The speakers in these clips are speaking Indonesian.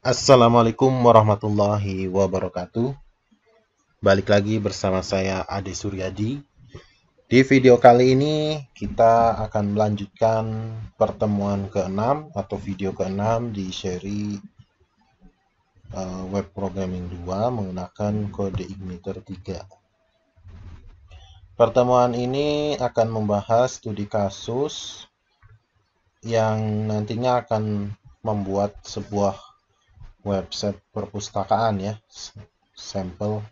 Assalamualaikum warahmatullahi wabarakatuh. Balik lagi bersama saya Ade Suryadi. Di video kali ini kita akan melanjutkan pertemuan ke-6 atau video ke-6 di seri Web Programming 2 menggunakan kode Igniter 3. Pertemuan ini akan membahas studi kasus yang nantinya akan membuat sebuah website perpustakaan ya, sampel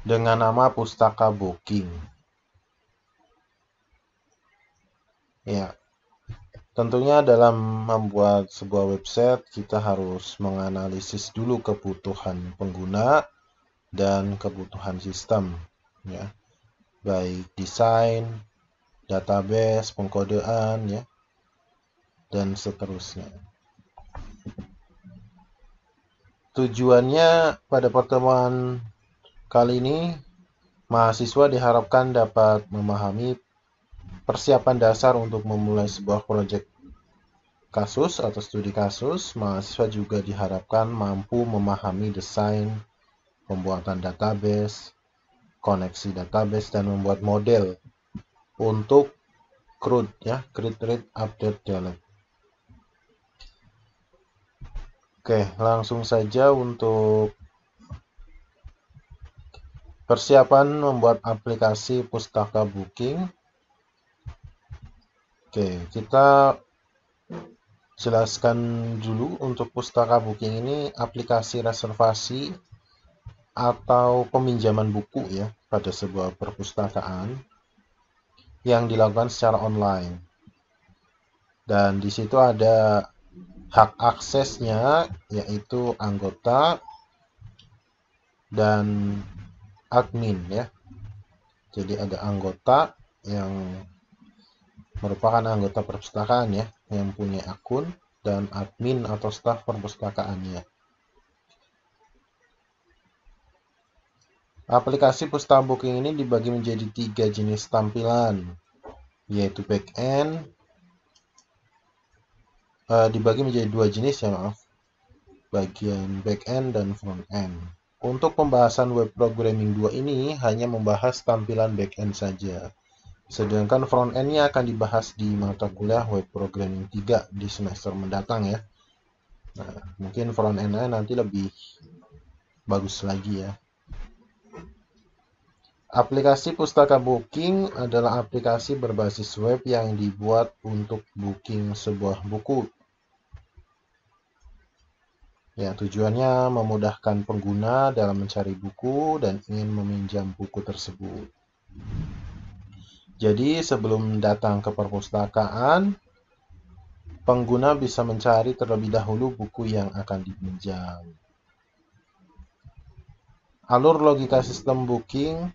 dengan nama Pustaka Booking. Ya, tentunya dalam membuat sebuah website kita harus menganalisis dulu kebutuhan pengguna dan kebutuhan sistem, ya, baik desain, database, pengkodean, ya, dan seterusnya. Tujuannya pada pertemuan kali ini, mahasiswa diharapkan dapat memahami persiapan dasar untuk memulai sebuah proyek kasus atau studi kasus. Mahasiswa juga diharapkan mampu memahami desain, pembuatan database, koneksi database, dan membuat model untuk CRUD, ya, Create, Read, Update, Delete. Oke, langsung saja untuk persiapan membuat aplikasi Pustaka Booking. Oke, kita jelaskan dulu untuk Pustaka Booking ini aplikasi reservasi atau peminjaman buku ya pada sebuah perpustakaan yang dilakukan secara online. Dan di situ ada hak aksesnya yaitu anggota dan admin ya. Jadi ada anggota yang merupakan anggota perpustakaan ya, yang punya akun, dan admin atau staf perpustakaannya. Aplikasi Pustaka Booking ini dibagi menjadi 3 jenis tampilan, yaitu backend, dibagi menjadi 2 jenis ya, maaf, bagian backend dan frontend. Untuk pembahasan web programming 2 ini hanya membahas tampilan backend saja. Sedangkan front-end-nya akan dibahas di mata kuliah Web Programming 3 di semester mendatang ya. Nah, mungkin front-end-nya nanti lebih bagus lagi ya. Aplikasi Pustaka Booking adalah aplikasi berbasis web yang dibuat untuk booking sebuah buku. Ya, tujuannya memudahkan pengguna dalam mencari buku dan ingin meminjam buku tersebut. Jadi sebelum datang ke perpustakaan, pengguna bisa mencari terlebih dahulu buku yang akan dipinjam. Alur logika sistem booking,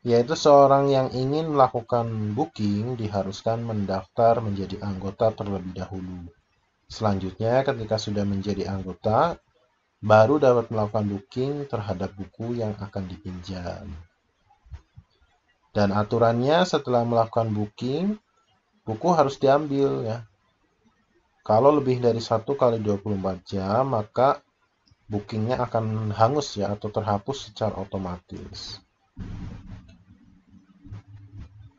yaitu seorang yang ingin melakukan booking diharuskan mendaftar menjadi anggota terlebih dahulu. Selanjutnya, ketika sudah menjadi anggota, baru dapat melakukan booking terhadap buku yang akan dipinjam. Dan aturannya setelah melakukan booking, buku harus diambil ya. Kalau lebih dari 1 kali 24 jam, maka bookingnya akan hangus ya atau terhapus secara otomatis.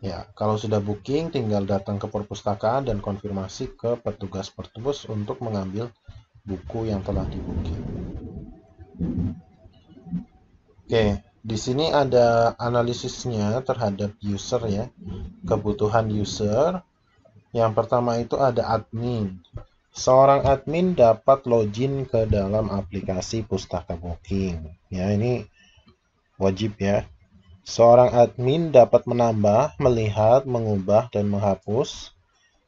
Ya, kalau sudah booking tinggal datang ke perpustakaan dan konfirmasi ke petugas perpus untuk mengambil buku yang telah di-booking. Oke, di sini ada analisisnya terhadap user ya. Kebutuhan user. Yang pertama itu ada admin. Seorang admin dapat login ke dalam aplikasi Pustaka Booking. Ya, ini wajib ya. Seorang admin dapat menambah, melihat, mengubah, dan menghapus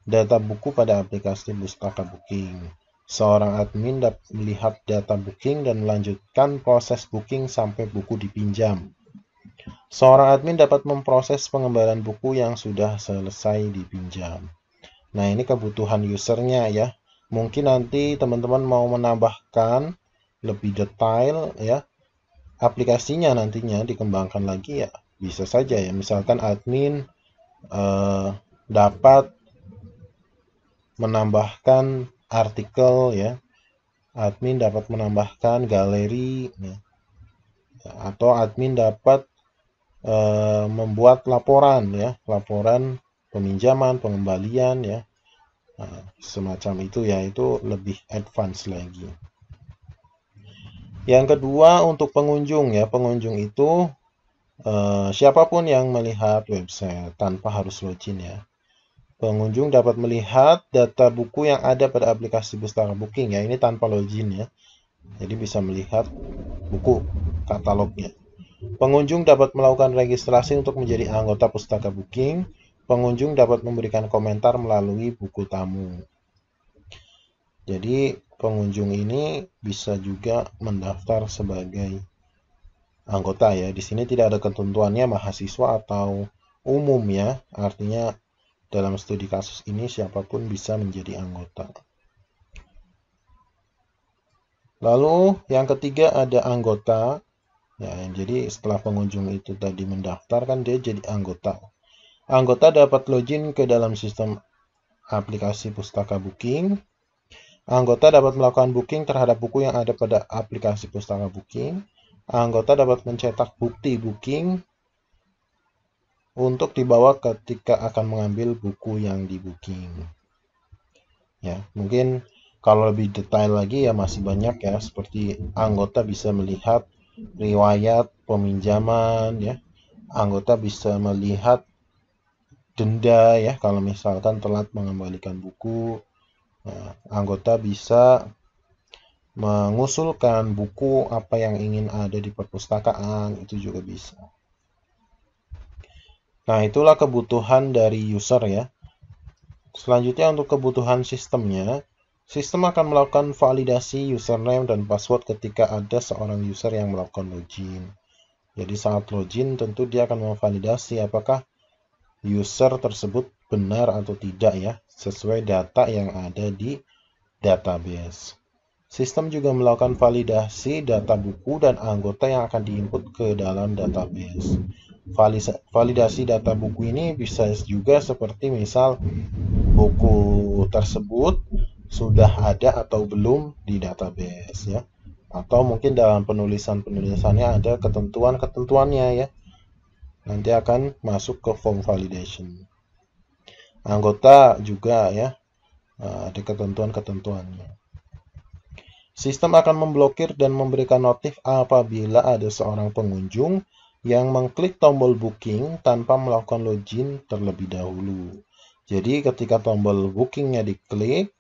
data buku pada aplikasi Pustaka Booking. Seorang admin dapat melihat data booking dan melanjutkan proses booking sampai buku dipinjam. Seorang admin dapat memproses pengembaraan buku yang sudah selesai dipinjam. Nah, ini kebutuhan usernya ya. Mungkin nanti teman-teman mau menambahkan lebih detail ya, aplikasinya nantinya dikembangkan lagi ya, bisa saja ya. Misalkan admin dapat menambahkan artikel ya. Admin dapat menambahkan galeri ya. Atau admin dapat membuat laporan ya, laporan peminjaman, pengembalian ya. Nah, semacam itu ya, itu lebih advance lagi. Yang kedua untuk pengunjung ya, pengunjung itu siapapun yang melihat website tanpa harus login ya. Pengunjung dapat melihat data buku yang ada pada aplikasi Pustaka Booking ya, ini tanpa login ya. Jadi bisa melihat buku katalognya. Pengunjung dapat melakukan registrasi untuk menjadi anggota Pustaka Booking. Pengunjung dapat memberikan komentar melalui buku tamu. Jadi pengunjung ini bisa juga mendaftar sebagai anggota ya. Di sini tidak ada ketentuannya mahasiswa atau umum ya. Artinya dalam studi kasus ini siapapun bisa menjadi anggota. Lalu yang ketiga ada anggota. Ya, jadi setelah pengunjung itu tadi mendaftar kan dia jadi anggota. Anggota dapat login ke dalam sistem aplikasi Pustaka Booking. Anggota dapat melakukan booking terhadap buku yang ada pada aplikasi Pustaka Booking. Anggota dapat mencetak bukti booking untuk dibawa ketika akan mengambil buku yang di booking. Ya, mungkin kalau lebih detail lagi ya masih banyak ya, seperti anggota bisa melihat riwayat peminjaman ya. Anggota bisa melihat denda ya kalau misalkan telat mengembalikan buku. Nah, anggota bisa mengusulkan buku apa yang ingin ada di perpustakaan, itu juga bisa. Nah, itulah kebutuhan dari user ya. Selanjutnya untuk kebutuhan sistemnya, sistem akan melakukan validasi username dan password ketika ada seorang user yang melakukan login. Jadi saat login tentu dia akan memvalidasi apakah user tersebut benar atau tidak ya, sesuai data yang ada di database. Sistem juga melakukan validasi data buku dan anggota yang akan diinput ke dalam database. Validasi data buku ini bisa juga seperti misal buku tersebut sudah ada atau belum di database ya. Atau mungkin dalam penulisannya ada ketentuannya ya. Nanti akan masuk ke form validation. Anggota juga ya, ada ketentuannya. Sistem akan memblokir dan memberikan notif apabila ada seorang pengunjung yang mengklik tombol booking tanpa melakukan login terlebih dahulu. Jadi ketika tombol bookingnya diklik,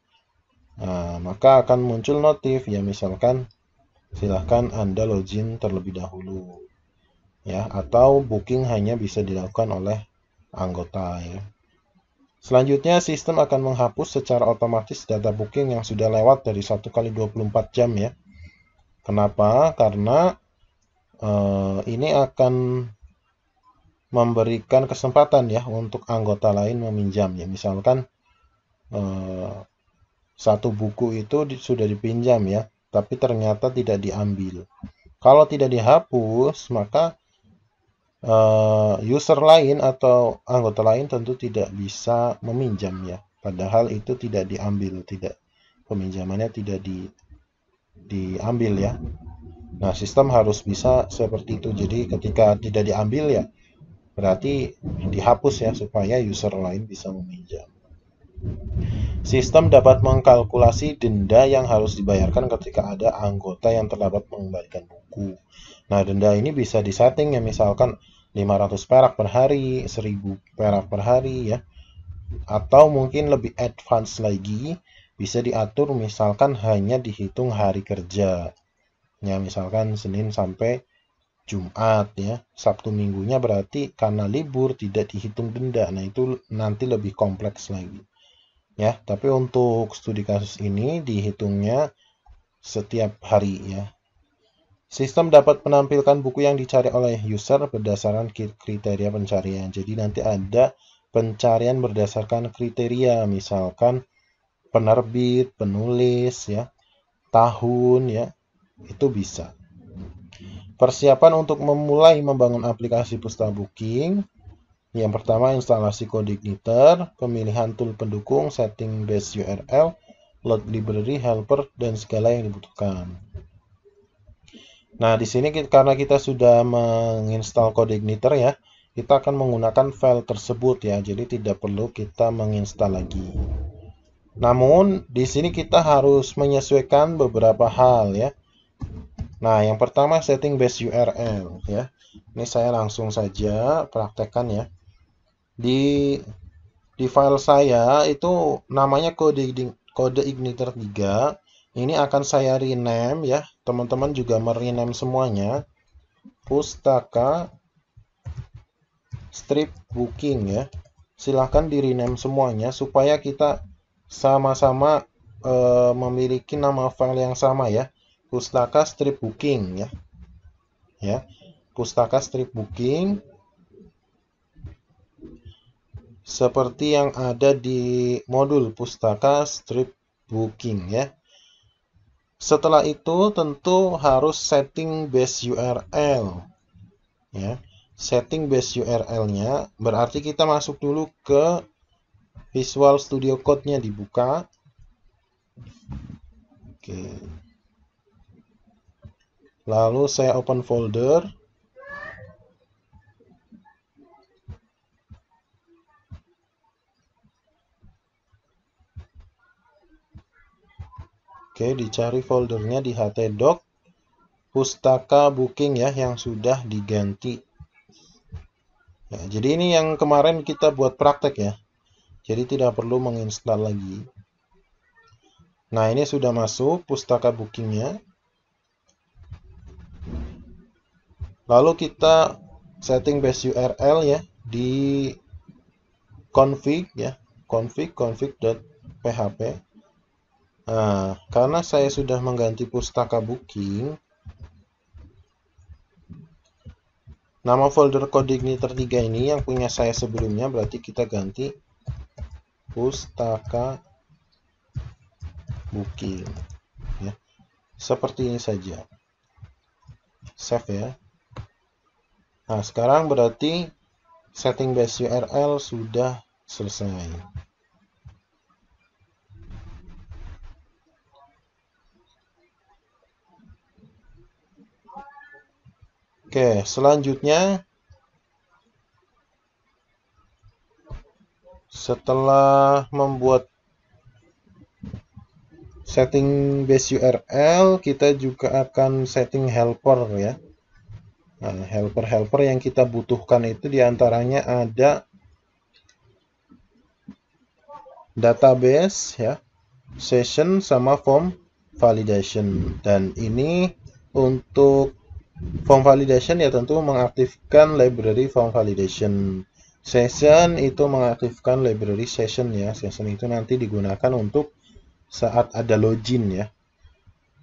maka akan muncul notif ya, misalkan silahkan Anda login terlebih dahulu ya, atau booking hanya bisa dilakukan oleh anggota ya. Selanjutnya sistem akan menghapus secara otomatis data booking yang sudah lewat dari 1 kali 24 jam ya. Kenapa? Karena ini akan memberikan kesempatan ya untuk anggota lain meminjam ya. Misalkan satu buku itu sudah dipinjam ya, tapi ternyata tidak diambil. Kalau tidak dihapus, maka user lain atau anggota lain tentu tidak bisa meminjam ya. Padahal itu tidak diambil, peminjamannya tidak diambil ya. Nah, sistem harus bisa seperti itu. Jadi ketika tidak diambil ya, berarti dihapus ya supaya user lain bisa meminjam. Sistem dapat mengkalkulasi denda yang harus dibayarkan ketika ada anggota yang terlambat mengembalikan buku. Nah, denda ini bisa disetting ya, misalkan 500 perak per hari, 1000 perak per hari ya. Atau mungkin lebih advance lagi, bisa diatur misalkan hanya dihitung hari kerja. Ya, misalkan Senin sampai Jumat ya. Sabtu Minggunya berarti karena libur tidak dihitung denda. Nah, itu nanti lebih kompleks lagi. Ya, tapi untuk studi kasus ini dihitungnya setiap hari ya. Sistem dapat menampilkan buku yang dicari oleh user berdasarkan kriteria pencarian. Jadi nanti ada pencarian berdasarkan kriteria, misalkan penerbit, penulis ya, tahun ya. Itu bisa. Persiapan untuk memulai membangun aplikasi Pustaka Booking. Yang pertama, instalasi Codeigniter, pemilihan tool pendukung, setting base URL, load library, helper, dan segala yang dibutuhkan. Nah, di sini karena kita sudah menginstal CodeIgniter ya, kita akan menggunakan file tersebut ya, jadi tidak perlu kita menginstal lagi. Namun, di sini kita harus menyesuaikan beberapa hal ya. Nah, yang pertama setting base URL ya. Ini saya langsung saja praktekkan ya. Di file saya itu namanya CodeIgniter 3. Ini akan saya rename ya. Teman-teman juga merename semuanya. Pustaka strip booking ya. Silahkan di rename semuanya supaya kita sama-sama memiliki nama file yang sama ya. Pustaka strip booking ya. Ya. Pustaka strip booking seperti yang ada di modul pustaka strip booking ya. Setelah itu tentu harus setting base URL ya. Setting base URL-nya berarti kita masuk dulu ke Visual Studio Code-nya, dibuka. Oke. Lalu saya open folder. Oke, dicari foldernya di htdoc pustaka booking ya, yang sudah diganti. Ya, jadi ini yang kemarin kita buat praktek ya. Jadi tidak perlu menginstal lagi. Nah, ini sudah masuk pustaka bookingnya. Lalu kita setting base URL ya di config ya, config.php. Nah, karena saya sudah mengganti pustaka booking, nama folder CodeIgniter 3 ini yang punya saya sebelumnya, berarti kita ganti pustaka booking ya. Seperti ini saja. Save ya. Nah, sekarang berarti setting base URL sudah selesai. Oke, selanjutnya setelah membuat setting base URL, kita juga akan setting helper ya. Nah, helper-helper yang kita butuhkan itu diantaranya ada database ya, session sama form validation. Dan ini untuk form validation ya tentu mengaktifkan library form validation. Session itu mengaktifkan library session ya. Session itu nanti digunakan untuk saat ada login ya.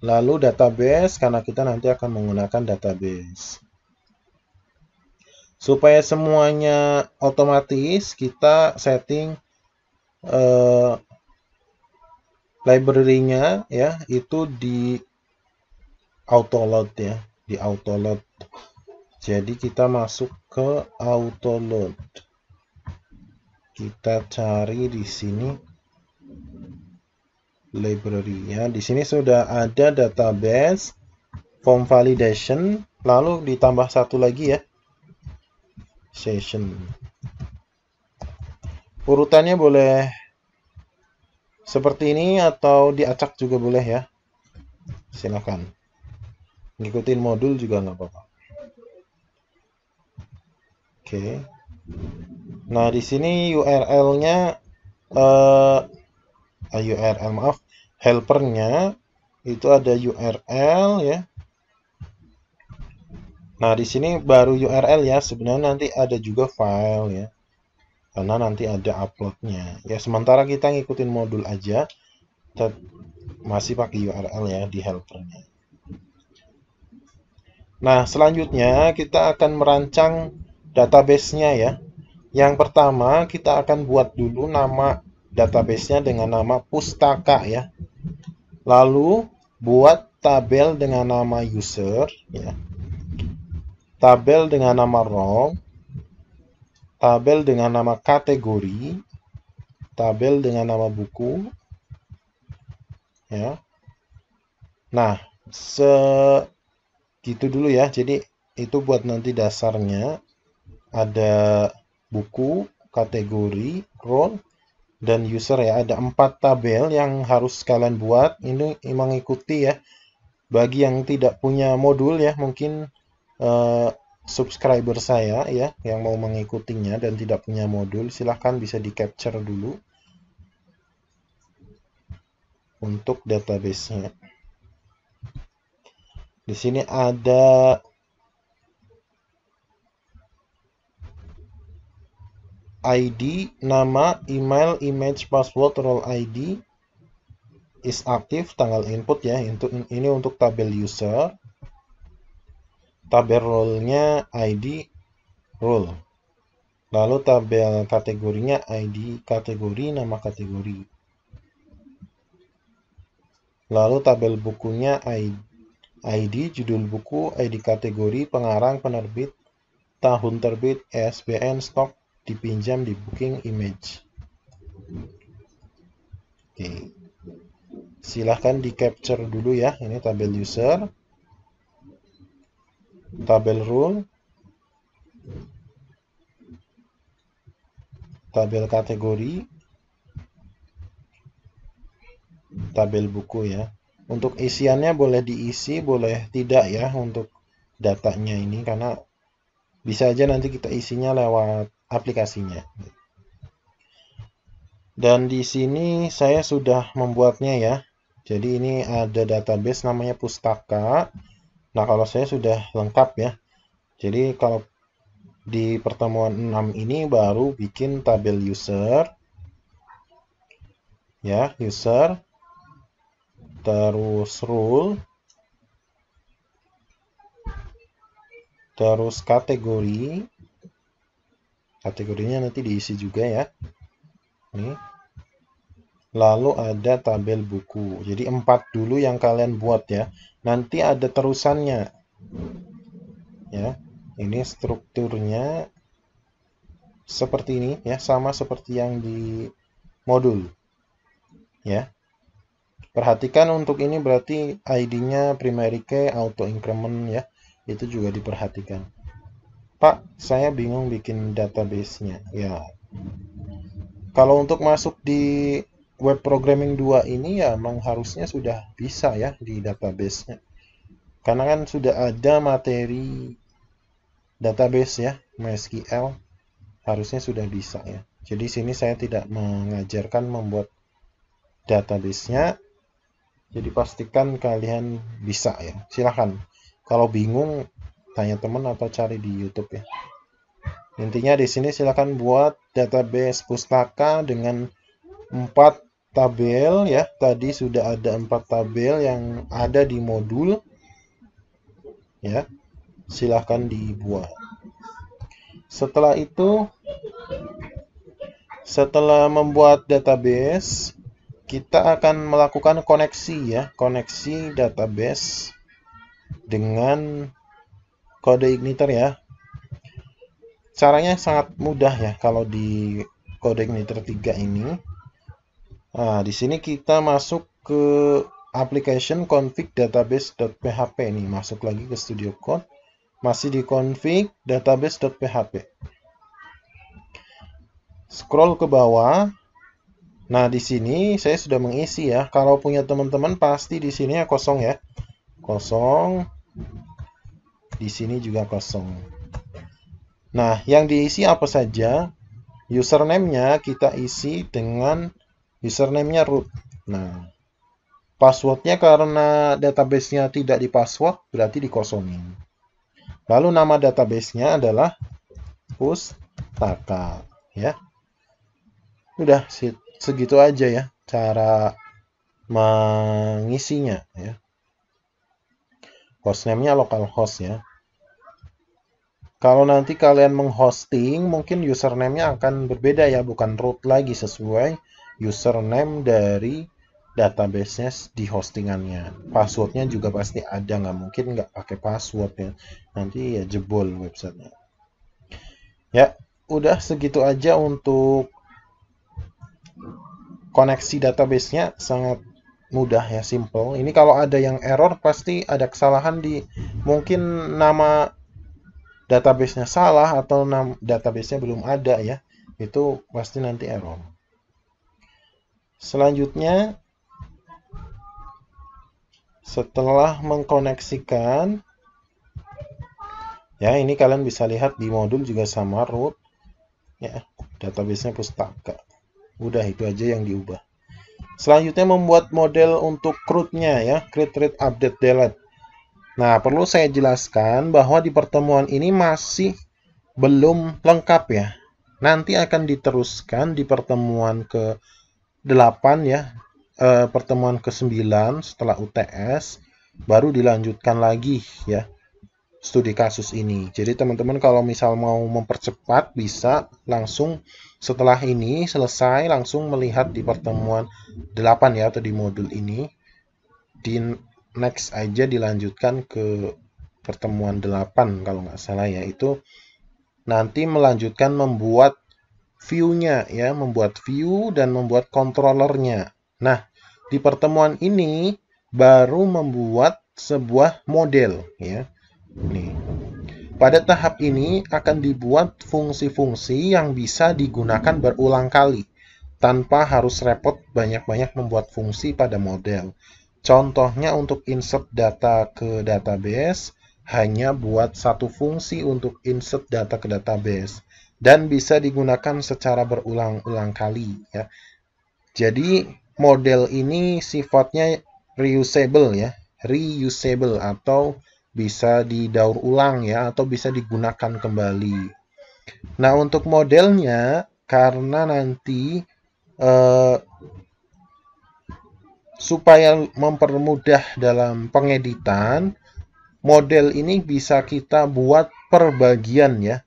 Lalu database karena kita nanti akan menggunakan database. Supaya semuanya otomatis, kita setting library-nya ya itu di autoload ya, di autoload. Jadi kita masuk ke autoload. Kita cari di sini library ya. Di sini sudah ada database, form validation, lalu ditambah satu lagi ya, session. Urutannya boleh seperti ini atau diacak juga boleh ya. Silakan. Ngikutin modul juga nggak apa-apa. Oke. Nah, di sini URL-nya helpernya itu ada URL ya. Nah, di sini baru URL ya, sebenarnya nanti ada juga file ya. Karena nanti ada uploadnya. Ya, sementara kita ngikutin modul aja. Masih pakai URL ya di helpernya. Nah, selanjutnya kita akan merancang database-nya ya. Yang pertama, kita akan buat dulu nama database-nya dengan nama pustaka ya. Lalu, buat tabel dengan nama user ya. Tabel dengan nama row, tabel dengan nama kategori, tabel dengan nama buku, ya. Nah, segitu dulu ya. Jadi itu buat nanti dasarnya. Ada buku, kategori, role, dan user ya. Ada 4 tabel yang harus kalian buat. Ini mengikuti ya. Bagi yang tidak punya modul ya, mungkin subscriber saya ya yang mau mengikutinya dan tidak punya modul, silahkan bisa di capture dulu untuk database-nya. Di sini ada ID, nama, email, image, password, role ID is aktif, tanggal input ya. Ini untuk tabel user. Tabel role-nya ID role. Lalu tabel kategorinya ID kategori, nama kategori. Lalu tabel bukunya ID, judul buku, ID kategori, pengarang, penerbit, tahun terbit, ISBN, stok, dipinjam, di booking, image. Oke. Silahkan di capture dulu ya. Ini tabel user, tabel rule, tabel kategori, tabel buku ya. Untuk isiannya boleh diisi, boleh tidak ya untuk datanya ini, karena bisa aja nanti kita isinya lewat aplikasinya. Dan di sini saya sudah membuatnya ya. Jadi ini ada database namanya Pustaka. Nah, kalau saya sudah lengkap ya. Jadi kalau di pertemuan 6 ini baru bikin tabel user. Ya, user. Terus rule. Terus kategori. Kategorinya nanti diisi juga ya. Ini. Lalu ada tabel buku. Jadi 4 dulu yang kalian buat ya. Nanti ada terusannya. Ya. Ini strukturnya seperti ini ya, sama seperti yang di modul. Ya. Perhatikan untuk ini berarti ID-nya primary key, auto increment ya. Itu juga diperhatikan. Pak, saya bingung bikin database-nya. Ya. Kalau untuk masuk di web programming 2 ini ya memang harusnya sudah bisa ya di database-nya. Karena kan sudah ada materi database ya, MySQL. Harusnya sudah bisa ya. Jadi sini saya tidak mengajarkan membuat database-nya. Jadi pastikan kalian bisa ya. Silahkan. Kalau bingung tanya teman atau cari di YouTube ya. Intinya di sini silakan buat database pustaka dengan 4 tabel ya. Tadi sudah ada 4 tabel yang ada di modul ya. Silakan dibuat. Setelah itu, setelah membuat database, kita akan melakukan koneksi ya, koneksi database dengan kode igniter ya. Caranya sangat mudah ya kalau di kode igniter 3 ini. Nah, di sini kita masuk ke application config database.php nih, masuk lagi ke Studio Code. Masih di config database.php. Scroll ke bawah. Nah, di sini saya sudah mengisi ya. Kalau punya teman-teman pasti di sini ya kosong ya. Kosong. Di sini juga kosong. Nah, yang diisi apa saja? Username-nya kita isi dengan username-nya root. Nah, password-nya karena database-nya tidak di-password, berarti dikosongin. Lalu nama database-nya adalah Pustaka. Ya. Udah segitu aja ya cara mengisinya ya. Hostname-nya localhost ya. Kalau nanti kalian menghosting, mungkin username-nya akan berbeda ya, bukan root lagi sesuai username dari database-nya di hostingannya. Password-nya juga pasti ada, nggak mungkin nggak pakai password ya. Nanti ya jebol websitenya. Ya, udah segitu aja untuk koneksi database-nya, sangat mudah ya, simple. Ini kalau ada yang error pasti ada kesalahan di mungkin nama database-nya salah atau database-nya belum ada ya. Itu pasti nanti error. Selanjutnya setelah mengkoneksikan ya, ini kalian bisa lihat di modul juga sama root ya, database-nya Pustaka. Udah, itu aja yang diubah. Selanjutnya membuat model untuk CRUD-nya ya, create, read, update, delete. Nah, perlu saya jelaskan bahwa di pertemuan ini masih belum lengkap ya. Nanti akan diteruskan di pertemuan ke-8 ya, pertemuan ke-9 setelah UTS, baru dilanjutkan lagi ya studi kasus ini. Jadi teman-teman kalau misal mau mempercepat bisa langsung setelah ini selesai langsung melihat di pertemuan 8 ya, atau di modul ini. Di next aja dilanjutkan ke pertemuan 8 kalau nggak salah ya. Itu nanti melanjutkan membuat view-nya ya, membuat view dan membuat controllernya. Nah, di pertemuan ini baru membuat sebuah model ya. Nih. Pada tahap ini akan dibuat fungsi-fungsi yang bisa digunakan berulang kali tanpa harus repot banyak-banyak membuat fungsi pada model. Contohnya untuk insert data ke database, hanya buat satu fungsi untuk insert data ke database dan bisa digunakan secara berulang-ulang kali ya. Jadi model ini sifatnya reusable ya, reusable atau bisa didaur ulang ya, atau bisa digunakan kembali. Nah, untuk modelnya karena nanti supaya mempermudah dalam pengeditan, model ini bisa kita buat per bagian ya.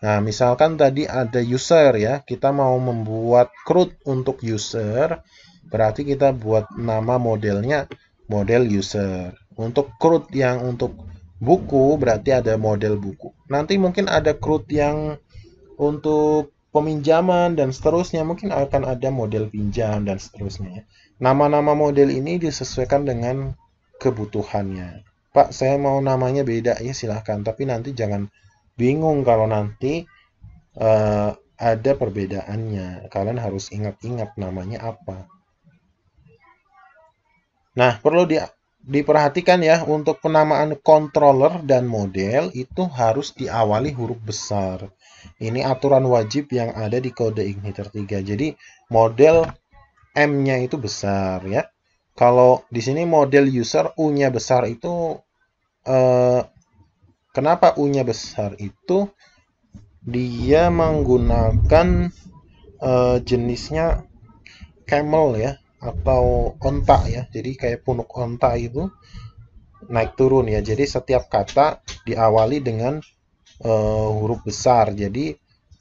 Nah, misalkan tadi ada user ya, kita mau membuat CRUD untuk user, berarti kita buat nama modelnya model user. Untuk CRUD yang untuk buku berarti ada model buku. Nanti mungkin ada CRUD yang untuk peminjaman dan seterusnya, mungkin akan ada model pinjam dan seterusnya. Nama-nama model ini disesuaikan dengan kebutuhannya. Pak, saya mau namanya beda ya, silahkan. Tapi nanti jangan bingung kalau nanti ada perbedaannya. Kalian harus ingat-ingat namanya apa. Nah, perlu diperhatikan ya, untuk penamaan controller dan model itu harus diawali huruf besar. Ini aturan wajib yang ada di kode Igniter 3. Jadi model M-nya itu besar ya. Kalau di sini model user U-nya besar itu kenapa U-nya besar? Itu dia menggunakan jenisnya camel ya, atau onta ya. Jadi kayak punuk onta itu naik turun ya. Jadi setiap kata diawali dengan huruf besar. Jadi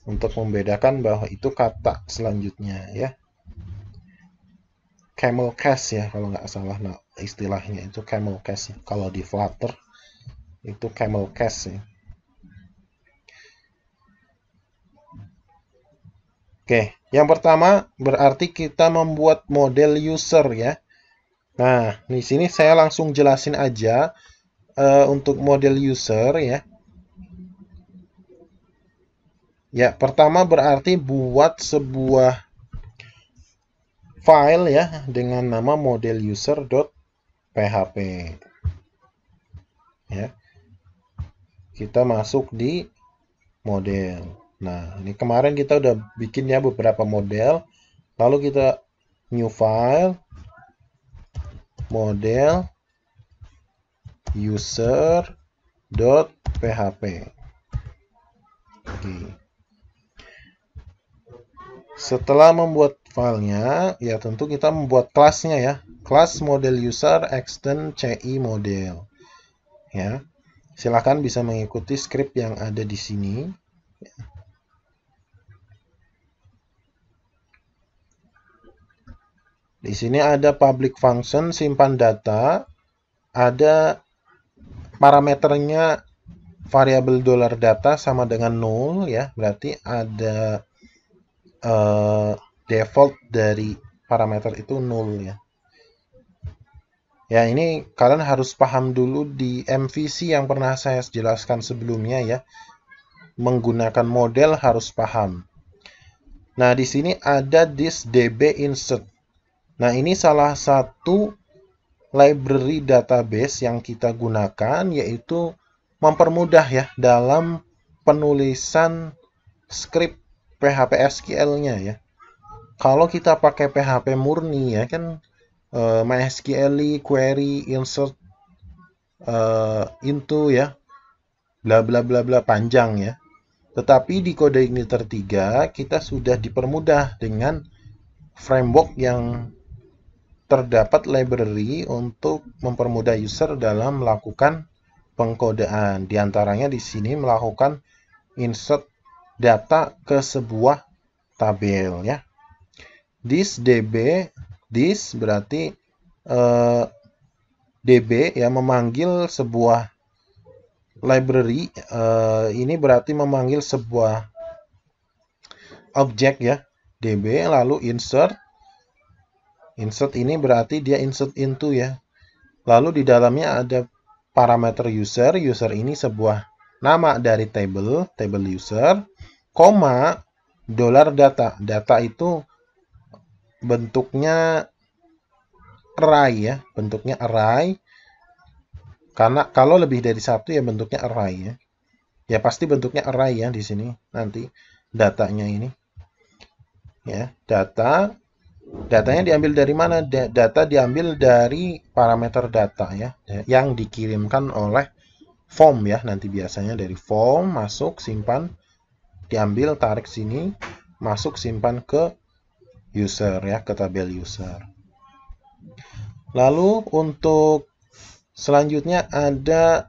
untuk membedakan bahwa itu kata selanjutnya ya. Camel case ya kalau nggak salah, nah istilahnya itu camel case ya. Kalau di Flutter itu camel case ya. Oke, yang pertama berarti kita membuat model user ya. Nah, di sini saya langsung jelasin aja untuk model user ya. Ya, pertama berarti buat sebuah file ya dengan nama model user.php. Ya. Kita masuk di model. Nah, ini kemarin kita udah bikin ya beberapa model. Lalu kita new file model user.php. Oke. Setelah membuat filenya, ya tentu kita membuat kelasnya ya. Kelas model user extend CI model. Ya. Silakan bisa mengikuti script yang ada di sini. Di sini ada public function simpan data, ada parameternya variabel $data sama dengan 0 ya, berarti ada default dari parameter itu 0 ya. Ya, ini kalian harus paham dulu di MVC yang pernah saya jelaskan sebelumnya ya. Menggunakan model harus paham. Nah, di sini ada this DB insert. Nah, ini salah satu library database yang kita gunakan, yaitu mempermudah ya dalam penulisan script PHP SQL-nya ya. Kalau kita pakai PHP murni ya kan, MySQL, query, insert, into ya, bla bla bla bla panjang ya. Tetapi di kode igniter 3 kita sudah dipermudah dengan framework yang terdapat library untuk mempermudah user dalam melakukan pengkodean. Di antaranya di sini melakukan insert data ke sebuah tabel ya. This DB, this berarti DB ya, memanggil sebuah library, ini berarti memanggil sebuah objek ya, DB, lalu insert. Insert ini berarti dia insert into ya. Lalu di dalamnya ada parameter user. User ini sebuah nama dari table user, koma, $data. Data itu bentuknya array ya, bentuknya array. Karena kalau lebih dari satu ya bentuknya array ya. Ya pasti bentuknya array ya di sini nanti datanya ini. Ya, datanya diambil dari mana? Data diambil dari parameter data ya, yang dikirimkan oleh form ya. Nanti biasanya dari form masuk, simpan, diambil, tarik sini, masuk, simpan ke user ya, ke tabel user. Lalu untuk selanjutnya ada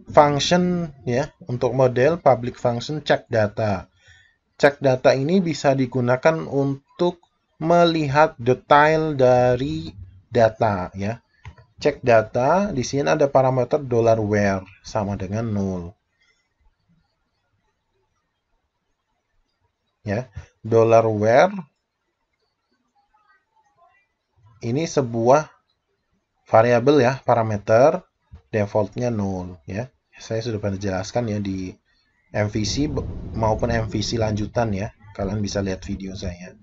function ya, untuk model public function check data. Check data ini bisa digunakan untuk melihat detail dari data ya. Cek data, di sini ada parameter $where sama dengan 0. Ya, $where ini sebuah variabel ya, parameter, defaultnya 0 ya. Saya sudah pernah jelaskan ya di MVC maupun MVC lanjutan ya. Kalian bisa lihat video saya.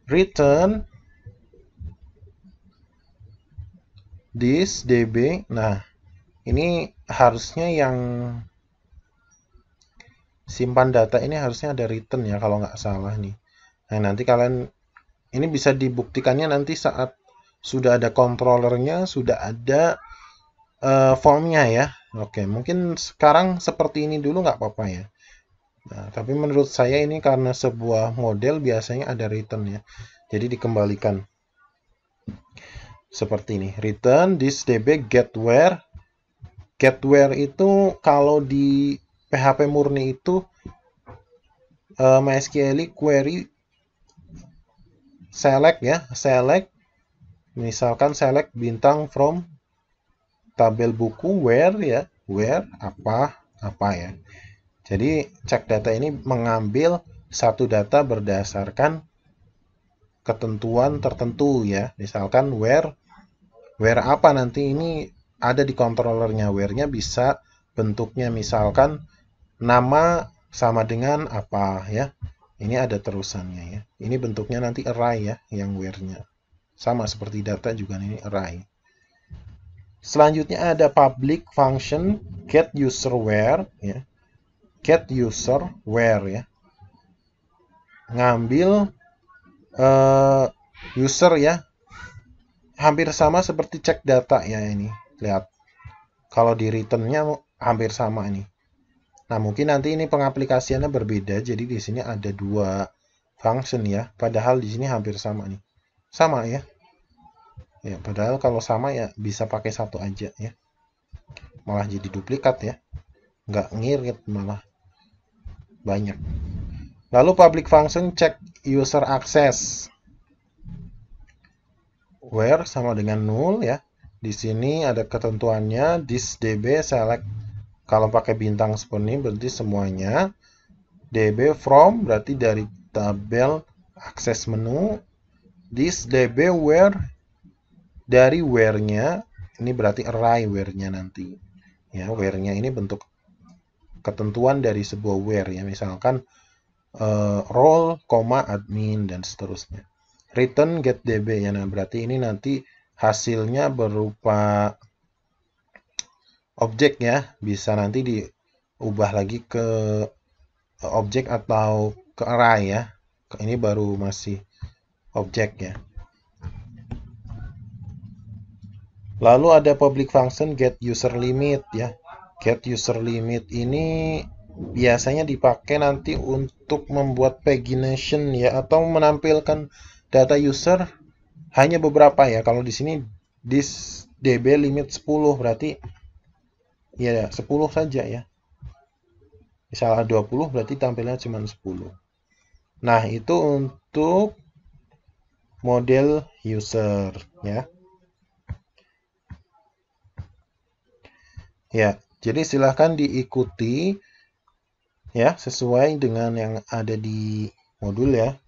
Return this DB. Nah, ini harusnya yang simpan data ini harusnya ada return ya kalau nggak salah nih. Nah, nanti kalian ini bisa dibuktikannya nanti saat sudah ada controllernya, sudah ada formnya ya. Oke, mungkin sekarang seperti ini dulu nggak apa-apa ya. Nah, tapi menurut saya ini karena sebuah model biasanya ada return ya. Jadi dikembalikan. Seperti ini. Return this DB get where. Get where itu kalau di PHP murni itu MySQL query select ya. Select. Misalkan select bintang from tabel buku where ya, where apa ya. Jadi cek data ini mengambil satu data berdasarkan ketentuan tertentu ya. Misalkan where apa nanti ini ada di controllernya. Where-nya bisa bentuknya misalkan nama sama dengan apa ya. Ini ada terusannya ya. Ini bentuknya nanti array ya, yang where-nya. Sama seperti data juga ini array. Selanjutnya ada public function get user where ya. Get user where ya. Ngambil user ya. Hampir sama seperti cek data ya ini. Lihat. Kalau di return-nya hampir sama ini. Nah, mungkin nanti ini pengaplikasiannya berbeda. Jadi di sini ada dua function ya. Padahal di sini hampir sama nih. Sama ya. Ya, padahal kalau sama ya bisa pakai satu aja ya. Malah jadi duplikat ya. Nggak ngirit malah banyak. Lalu public function check user access. Where sama dengan 0 ya. Di sini ada ketentuannya this DB select, kalau pakai bintang seperti ini berarti semuanya. DB from berarti dari tabel akses menu. This DB where dari where-nya, ini berarti array where-nya nanti. Ya, where-nya ini bentuk ketentuan dari sebuah where ya, misalkan role, admin dan seterusnya. Return get db ya, nah berarti ini nanti hasilnya berupa objek ya, bisa nanti diubah lagi ke objek atau ke array ya. Ini baru masih objek ya. Lalu ada public function get user limit ya. Get user limit ini biasanya dipakai nanti untuk membuat pagination ya, atau menampilkan data user hanya beberapa ya. Kalau di sini this db limit 10 berarti ya 10 saja ya. Misalnya 20 berarti tampilnya cuma 10. Nah, itu untuk model user ya. Ya, jadi silahkan diikuti ya sesuai dengan yang ada di modul ya.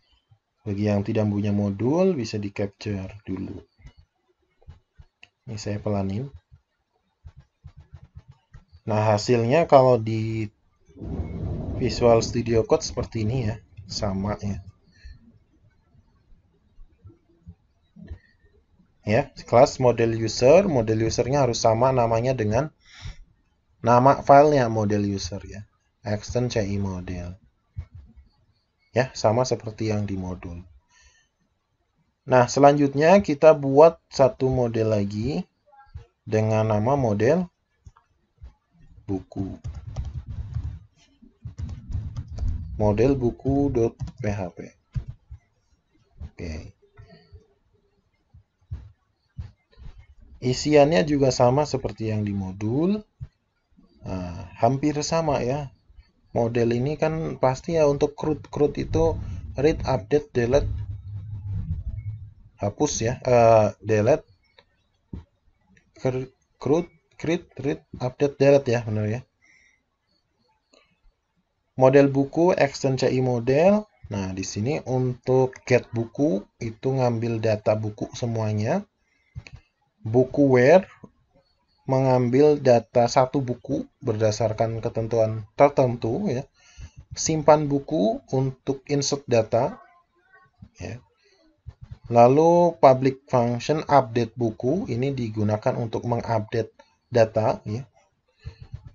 Bagi yang tidak punya modul bisa di capture dulu. Ini saya pelanin. Nah, hasilnya kalau di Visual Studio Code seperti ini ya, sama ya. Ya, kelas model usernya harus sama namanya dengan nama filenya model user ya. Extend CI model. Ya, sama seperti yang di modul. Nah, selanjutnya kita buat satu model lagi dengan nama model buku. Model buku.php. Oke. Isiannya juga sama seperti yang di modul. Nah, hampir sama ya. Model ini kan pasti ya untuk CRUD itu read, update, delete, hapus ya, delete, CRUD, read, update, delete ya, benar ya. Model buku extend CI model. Nah, di sini untuk get buku itu ngambil data buku semuanya. Buku where mengambil data satu buku berdasarkan ketentuan tertentu ya. Simpan buku untuk insert data ya. Lalu public function update buku ini digunakan untuk mengupdate data ya.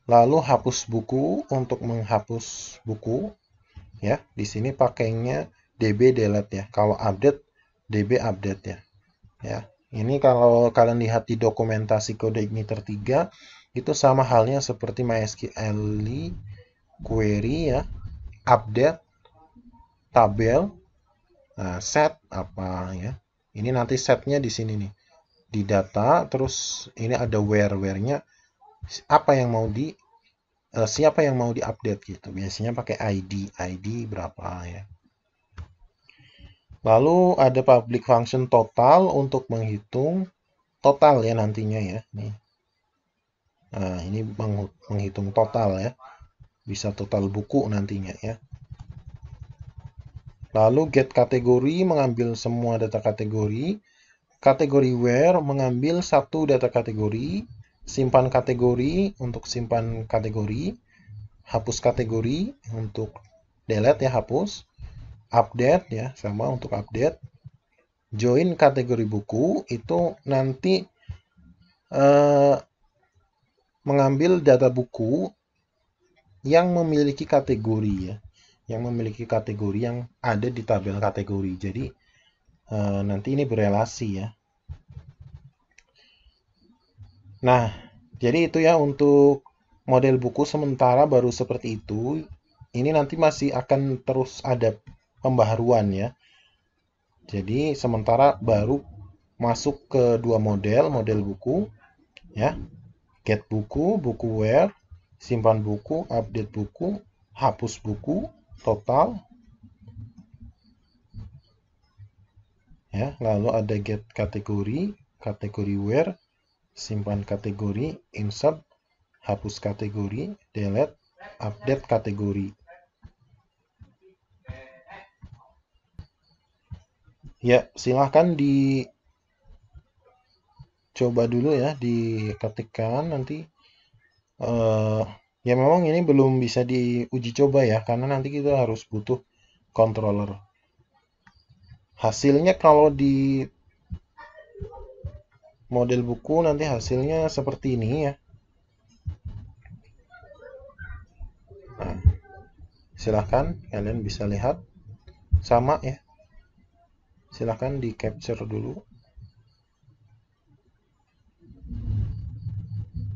Lalu hapus buku untuk menghapus buku ya. Di sini pakainya db delete ya. Kalau update db update ya. Ya. Ini kalau kalian lihat di dokumentasi kode igniter 3 itu sama halnya seperti MySQL query ya, update, tabel, nah, set apa ya. Ini nanti setnya di sini nih, di data, terus ini ada where-nya apa yang mau siapa yang mau diupdate gitu. Biasanya pakai ID berapa ya. Lalu ada public function total untuk menghitung total ya nantinya ya. Nih. Nah, ini menghitung total ya. Bisa total buku nantinya ya. Lalu get kategori mengambil semua data kategori. Kategori where mengambil satu data kategori. Simpan kategori untuk simpan kategori. Hapus kategori untuk delete ya, hapus. Update ya, sama untuk update. Join kategori buku itu nanti mengambil data buku yang memiliki kategori ya, yang memiliki kategori yang ada di tabel kategori. Jadi nanti ini berelasi ya. Nah, jadi itu ya untuk model buku sementara baru seperti itu. Ini nanti masih akan terus ada pembaharuan ya. Jadi sementara baru masuk ke dua model buku ya. Get buku, buku where, simpan buku, update buku, hapus buku, total. Ya, lalu ada get kategori, kategori where, simpan kategori, insert, hapus kategori, delete, update kategori. Ya, silahkan coba dulu ya, diketikkan nanti. Ya memang ini belum bisa diuji coba ya, karena nanti kita harus butuh controller. Hasilnya kalau di model buku nanti hasilnya seperti ini ya. Nah, silahkan kalian bisa lihat sama ya. Silahkan di capture dulu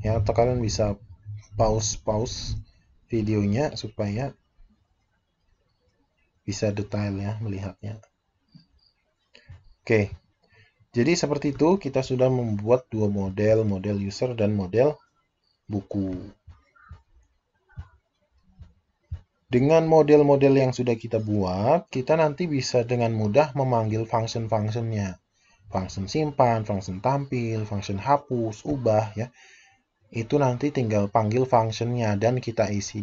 ya, atau kalian bisa pause videonya supaya bisa detail ya melihatnya. Oke, jadi seperti itu kita sudah membuat dua model user dan model buku. Dengan model-model yang sudah kita buat, kita nanti bisa dengan mudah memanggil function-functionnya. Function simpan, function tampil, function hapus, ubah ya. Itu nanti tinggal panggil functionnya dan kita isi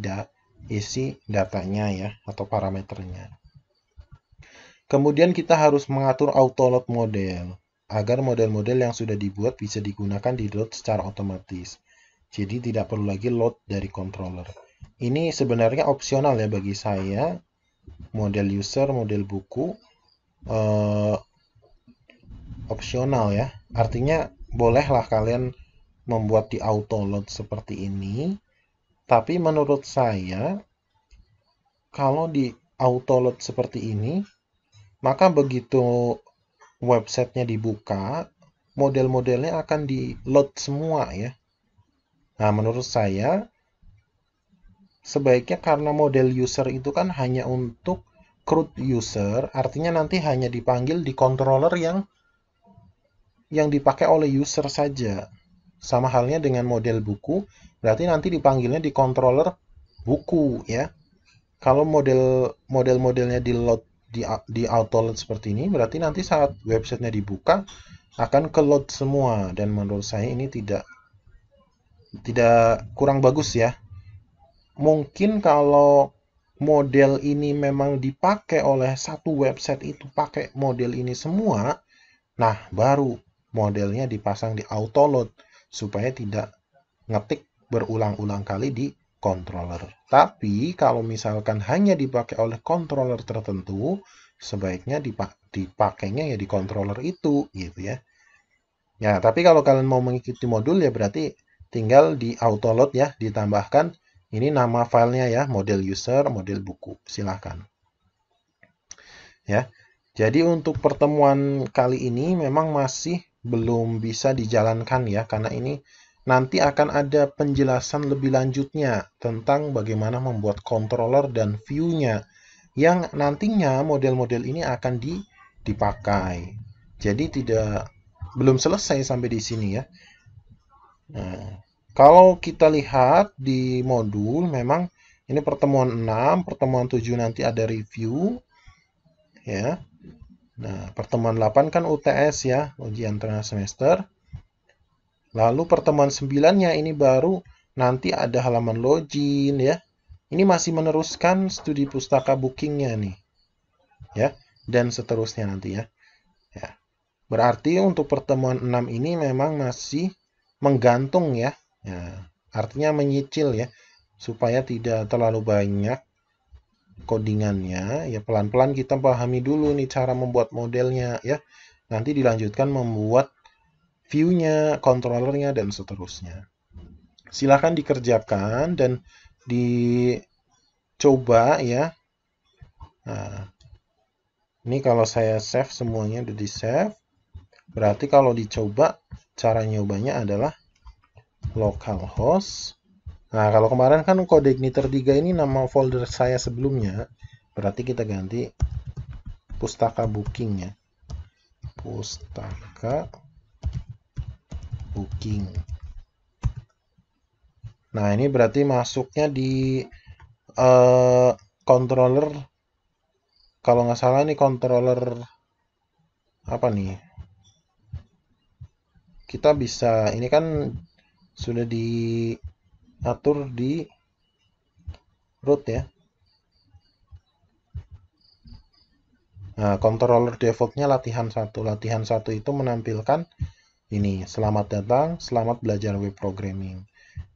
datanya ya, atau parameternya. Kemudian kita harus mengatur autoload model, agar model-model yang sudah dibuat bisa digunakan di load secara otomatis. Jadi tidak perlu lagi load dari controller. Ini sebenarnya opsional ya bagi saya, model user, model buku, opsional ya. Artinya bolehlah kalian membuat di autoload seperti ini. Tapi menurut saya, kalau di autoload seperti ini, maka begitu websitenya dibuka, model-modelnya akan di-load semua ya. Nah, menurut saya, sebaiknya karena model user itu kan hanya untuk CRUD user, artinya nanti hanya dipanggil di controller yang dipakai oleh user saja. Sama halnya dengan model buku, berarti nanti dipanggilnya di controller buku ya. Kalau model-modelnya di-load di autoload seperti ini, berarti nanti saat websitenya dibuka akan ke load semua, dan menurut saya ini tidak kurang bagus ya. Mungkin kalau model ini memang dipakai oleh satu website itu pakai model ini semua, nah baru modelnya dipasang di autoload supaya tidak ngetik berulang-ulang kali di controller. Tapi kalau misalkan hanya dipakai oleh controller tertentu, sebaiknya dipakainya ya di controller itu gitu ya. Ya, tapi kalau kalian mau mengikuti modul ya berarti tinggal di autoload ya, ditambahkan ini nama filenya ya, model user, model buku. Silahkan. Ya. Jadi untuk pertemuan kali ini memang masih belum bisa dijalankan ya, karena ini nanti akan ada penjelasan lebih lanjutnya tentang bagaimana membuat controller dan view-nya yang nantinya model-model ini akan dipakai. Jadi belum selesai sampai di sini ya. Nah, kalau kita lihat di modul memang ini pertemuan 6, pertemuan 7 nanti ada review ya. Nah, pertemuan 8 kan UTS ya, ujian tengah semester. Lalu pertemuan 9-nya ini baru nanti ada halaman login ya. Ini masih meneruskan studi pustaka bookingnya nih. Ya, dan seterusnya nanti ya. Ya. Berarti untuk pertemuan 6 ini memang masih menggantung ya. Ya, artinya menyicil ya, supaya tidak terlalu banyak codingannya. Ya pelan-pelan kita pahami dulu nih cara membuat modelnya ya. Nanti dilanjutkan membuat view-nya, controllernya, dan seterusnya. Silahkan dikerjakan dan dicoba ya. Nah, ini kalau saya save semuanya udah di save. Berarti kalau dicoba, cara nyobanya adalah localhost. Nah, kalau kemarin kan kode igniter 3 ini nama folder saya sebelumnya. Berarti kita ganti pustaka booking ya. Pustaka booking. Nah, ini berarti masuknya di controller. Kalau nggak salah ini controller apa nih? Kita bisa, ini kan sudah diatur di root ya. Nah, controller defaultnya latihan 1. Latihan 1 itu menampilkan Ini, selamat datang, selamat belajar web programming.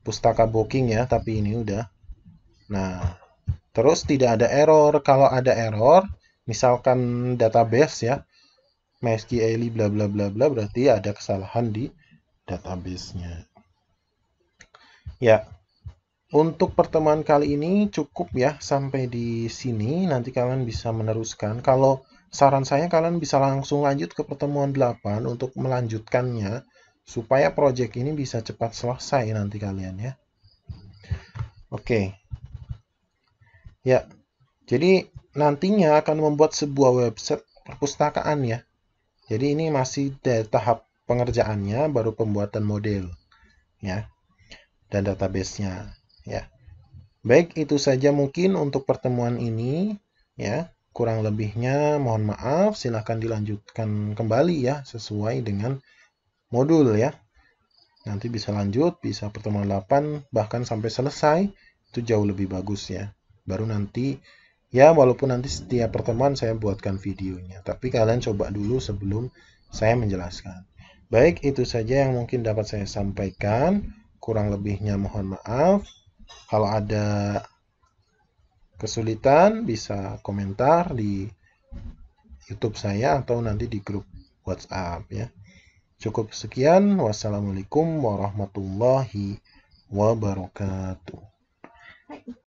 Pustaka booking ya, tapi ini udah. Nah, terus tidak ada error. Kalau ada error, misalkan database ya, MySQL bla bla bla bla, berarti ada kesalahan di database-nya. Ya, untuk pertemuan kali ini cukup ya sampai di sini. Nanti kalian bisa meneruskan. Kalau saran saya kalian bisa langsung lanjut ke pertemuan 8 untuk melanjutkannya supaya proyek ini bisa cepat selesai nanti kalian ya. Oke. Ya, jadi nantinya akan membuat sebuah website perpustakaan ya. Jadi ini masih tahap pengerjaannya, baru pembuatan model ya dan database-nya ya. Baik, itu saja mungkin untuk pertemuan ini ya. Kurang lebihnya mohon maaf, silahkan dilanjutkan kembali ya sesuai dengan modul ya. Nanti bisa lanjut, bisa pertemuan 8 bahkan sampai selesai, itu jauh lebih bagus ya. Baru nanti ya, walaupun nanti setiap pertemuan saya buatkan videonya, tapi kalian coba dulu sebelum saya menjelaskan. Baik, itu saja yang mungkin dapat saya sampaikan. Kurang lebihnya mohon maaf. Kalau ada kesulitan bisa komentar di YouTube saya atau nanti di grup WhatsApp ya. Cukup sekian. Wassalamualaikum warahmatullahi wabarakatuh.